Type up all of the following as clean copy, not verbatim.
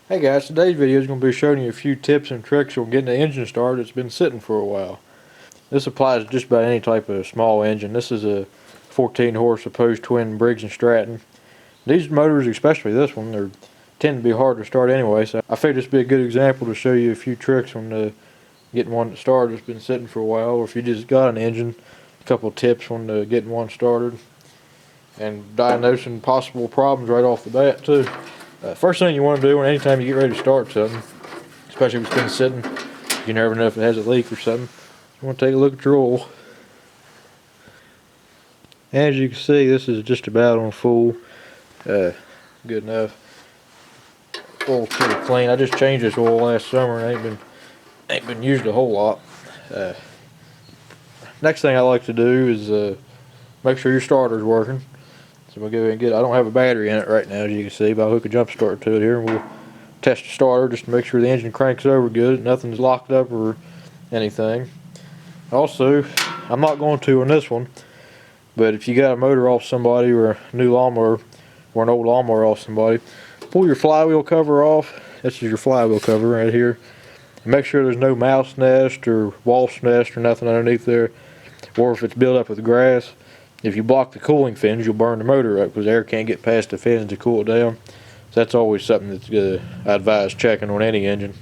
Hey guys, today's video is going to be showing you a few tips and tricks on getting the engine started that's been sitting for a while. This applies to just about any type of small engine. This is a 14 horse opposed twin Briggs & Stratton. These motors, especially this one, they tend to be hard to start anyway, so I figured this would be a good example to show you a few tricks on getting one started that's been sitting for a while, or if you just got an engine, a couple of tips on getting one started and diagnosing possible problems right off the bat too. First thing you want to do anytime you get ready to start something, especially if it's been sitting, you never know if it has a leak or something, you want to take a look at your oil. As you can see, this is just about on full. Good enough. Oil's pretty clean. I just changed this oil last summer and ain't been used a whole lot. Next thing I like to do is make sure your starter's working. So we'll go ahead and get it. I don't have a battery in it right now, as you can see, but I'll hook a jump start to it here and we'll test the starter just to make sure the engine cranks over good, nothing's locked up or anything. Also, I'm not going to on this one, but if you got a motor off somebody or a new lawnmower or an old lawnmower off somebody, pull your flywheel cover off. This is your flywheel cover right here. And make sure there's no mouse nest or wasp nest or nothing underneath there, or if it's built up with grass. If you block the cooling fins, you'll burn the motor up because air can't get past the fins to cool it down. So that's always something that's I advise checking on any engine.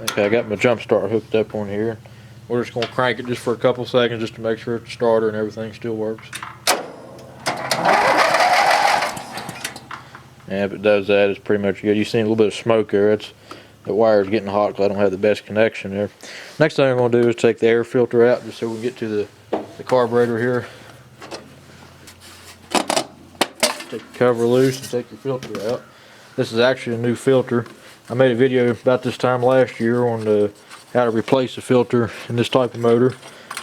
Okay, I got my jump start hooked up on here. We're just going to crank it just for a couple seconds just to make sure the starter and everything still works. Yeah, if it does that, it's pretty much good. You've seen a little bit of smoke there. The wire's getting hot because I don't have the best connection there. Next thing I'm going to do is take the air filter out just so we can get to the carburetor here. Take the cover loose and take your filter out. This is actually a new filter. I made a video about this time last year on how to replace a filter in this type of motor.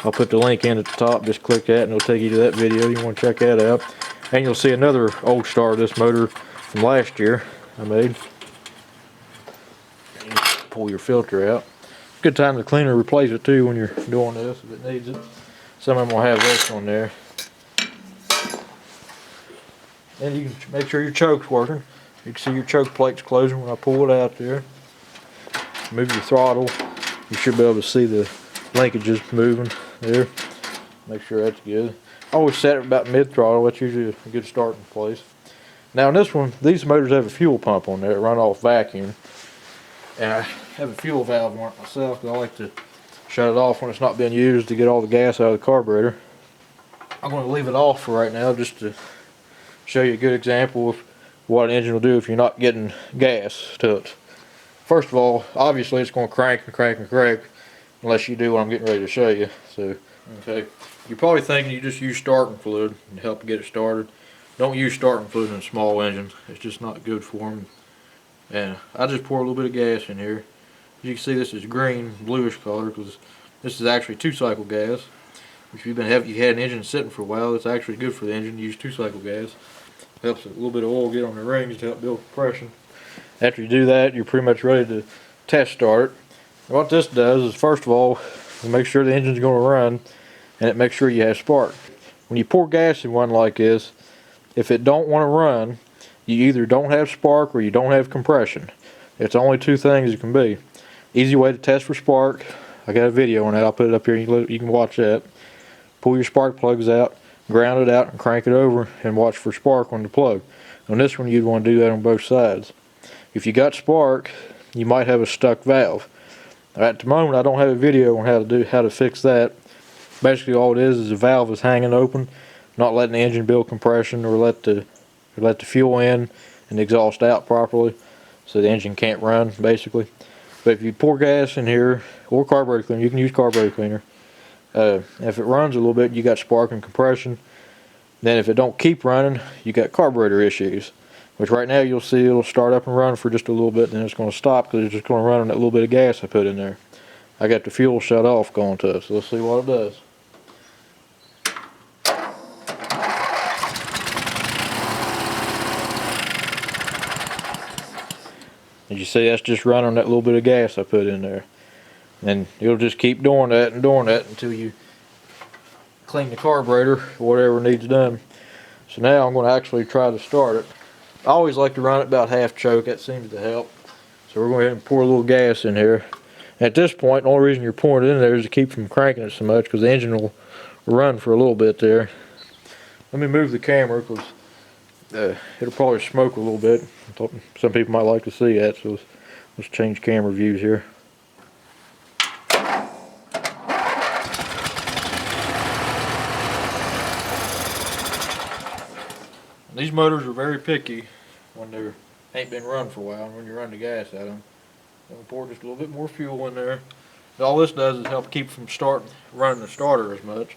I'll put the link in at the top. Just click that and it'll take you to that video. You want to check that out. And you'll see another old start of this motor from last year I made. You pull your filter out. Good time to clean or replace it too when you're doing this if it needs it. Some of them will have this on there. And you can make sure your choke's working. You can see your choke plate's closing when I pull it out there. Move your throttle. You should be able to see the linkages moving there. Make sure that's good. I always set it about mid-throttle. That's usually a good starting place. Now in this one, these motors have a fuel pump on there. It runs off vacuum. And I have a fuel valve on it myself because I like to shut it off when it's not being used to get all the gas out of the carburetor. I'm going to leave it off for right now just to show you a good example of what an engine will do if you're not getting gas to it. First of all, obviously it's going to crank and crank and crank unless you do what I'm getting ready to show you. So, okay, you're probably thinking you just use starting fluid to help get it started. Don't use starting fluid in a small engine. It's just not good for them. And I just pour a little bit of gas in here. As you can see, this is green, bluish color because this is actually 2-cycle gas. If you've had an engine sitting for a while, it's actually good for the engine to use 2-cycle gas. Helps a little bit of oil get on the rings to help build compression. After you do that, you're pretty much ready to test start. And what this does is, first of all, make sure the engine's going to run, and it makes sure you have spark. When you pour gas in one like this, if it don't want to run, you either don't have spark or you don't have compression. It's only two things it can be. Easy way to test for spark, I got a video on that. I'll put it up here. You can watch that. Pull your spark plugs out, ground it out and crank it over and watch for spark on the plug. On this one you'd want to do that on both sides. If you got spark, you might have a stuck valve. At the moment I don't have a video on how to fix that. Basically all it is the valve is hanging open, not letting the engine build compression or let the fuel in and the exhaust out properly, so the engine can't run basically. But if you pour gas in here or carburetor cleaner, you can use carburetor cleaner. If it runs a little bit, you got spark and compression. Then if it don't keep running, you got carburetor issues, which right now you'll see it'll start up and run for just a little bit, then it's going to stop because it's just going to run on that little bit of gas I put in there. I got the fuel shut off going to it, so let's see what it does. As you see, that's just running on that little bit of gas I put in there. And you'll just keep doing that until you clean the carburetor or whatever needs done. So now I'm going to actually try to start it. I always like to run it about half choke. That seems to help. So we're going to go ahead and pour a little gas in here. At this point, the only reason you're pouring it in there is to keep from cranking it so much, because the engine will run for a little bit there. Let me move the camera, because it'll probably smoke a little bit. Some people might like to see that, so let's change camera views here. These motors are very picky when they ain't been run for a while, and when you run the gas at them. I'm gonna pour just a little bit more fuel in there. All this does is help keep from running the starter as much.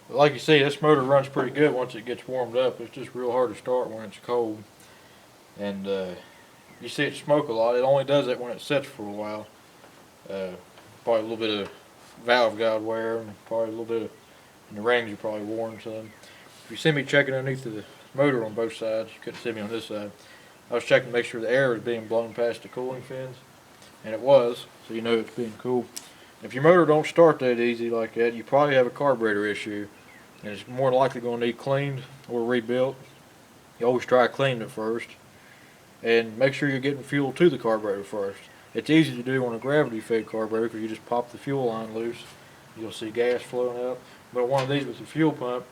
But like you see, this motor runs pretty good once it gets warmed up. It's just real hard to start when it's cold. And you see it smoke a lot. It only does that when it sits for a while. Probably a little bit of valve guide wear, and probably a little bit of, and the rings are probably worn some. If you see me checking underneath the motor on both sides, you couldn't see me on this side. I was checking to make sure the air was being blown past the cooling fins, and it was, so you know it's being cool. If your motor don't start that easy like that, you probably have a carburetor issue, and it's more likely going to need cleaned or rebuilt. You always try cleaning it first, and make sure you're getting fuel to the carburetor first. It's easy to do on a gravity-fed carburetor because you just pop the fuel line loose. You'll see gas flowing out. But one of these with the fuel pump,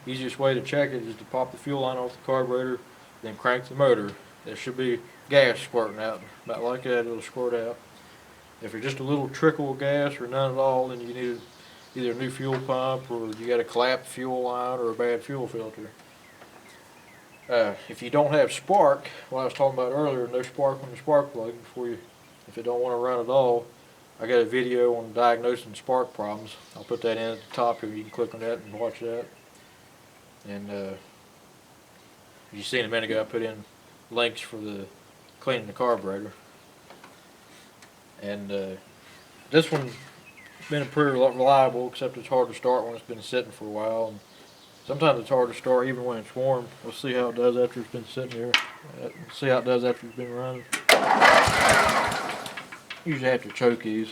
easiest way to check it is to pop the fuel line off the carburetor, then crank the motor. There should be gas squirting out, about like that. It'll squirt out. If it's just a little trickle of gas or none at all, then you need either a new fuel pump, or you got a collapsed fuel line, or a bad fuel filter. If you don't have spark, what I was talking about earlier, no spark on the spark plug if it don't want to run at all, I got a video on diagnosing spark problems. I'll put that in at the top here. You can click on that and watch that. And you seen a minute ago, I put in links for the cleaning the carburetor. And this one's been pretty reliable, except it's hard to start when it's been sitting for a while. And sometimes it's hard to start even when it's warm. We'll see how it does after it's been sitting here. See how it does after it's been running. Usually have to choke these.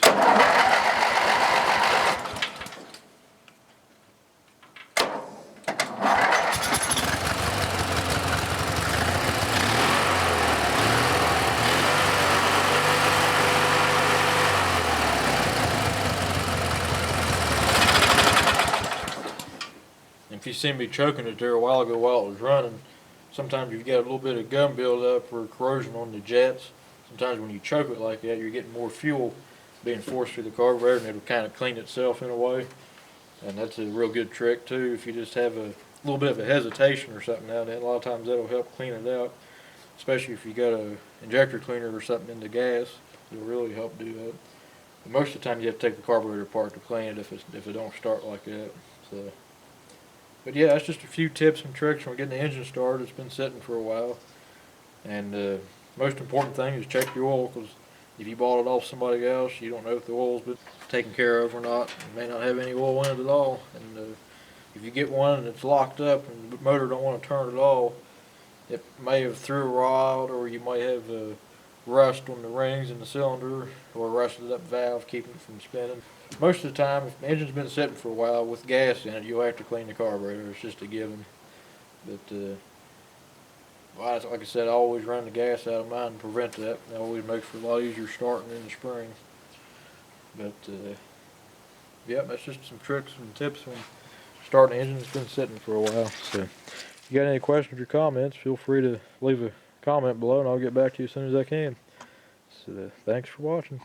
If you seen me choking it there a while ago while it was running, sometimes you've got a little bit of gum buildup or corrosion on the jets. Sometimes when you choke it like that, you're getting more fuel being forced through the carburetor, and it'll kind of clean itself in a way. And that's a real good trick too. If you just have a little bit of a hesitation or something now and then, a lot of times that'll help clean it out. Especially if you got a injector cleaner or something in the gas, it'll really help do that. But most of the time you have to take the carburetor apart to clean it if it don't start like that. So. But yeah, that's just a few tips and tricks from getting the engine started. It's been sitting for a while. And most important thing is check your oil, because if you bought it off somebody else, you don't know if the oil's been taken care of or not. You may not have any oil in it at all. And if you get one that's locked up and the motor don't want to turn at all, it may have threw a rod, or you might have rust on the rings in the cylinder, or a rusted up valve keeping it from spinning. Most of the time, if the engine's been sitting for a while with gas in it, you'll have to clean the carburetor. It's just a given. But well, like I said, I always run the gas out of mine to prevent that. It always makes it a lot easier starting in the spring. But yeah, that's just some tricks and tips when starting an engine that's been sitting for a while. So if you got any questions or comments, feel free to leave a comment below and I'll get back to you as soon as I can. So thanks for watching.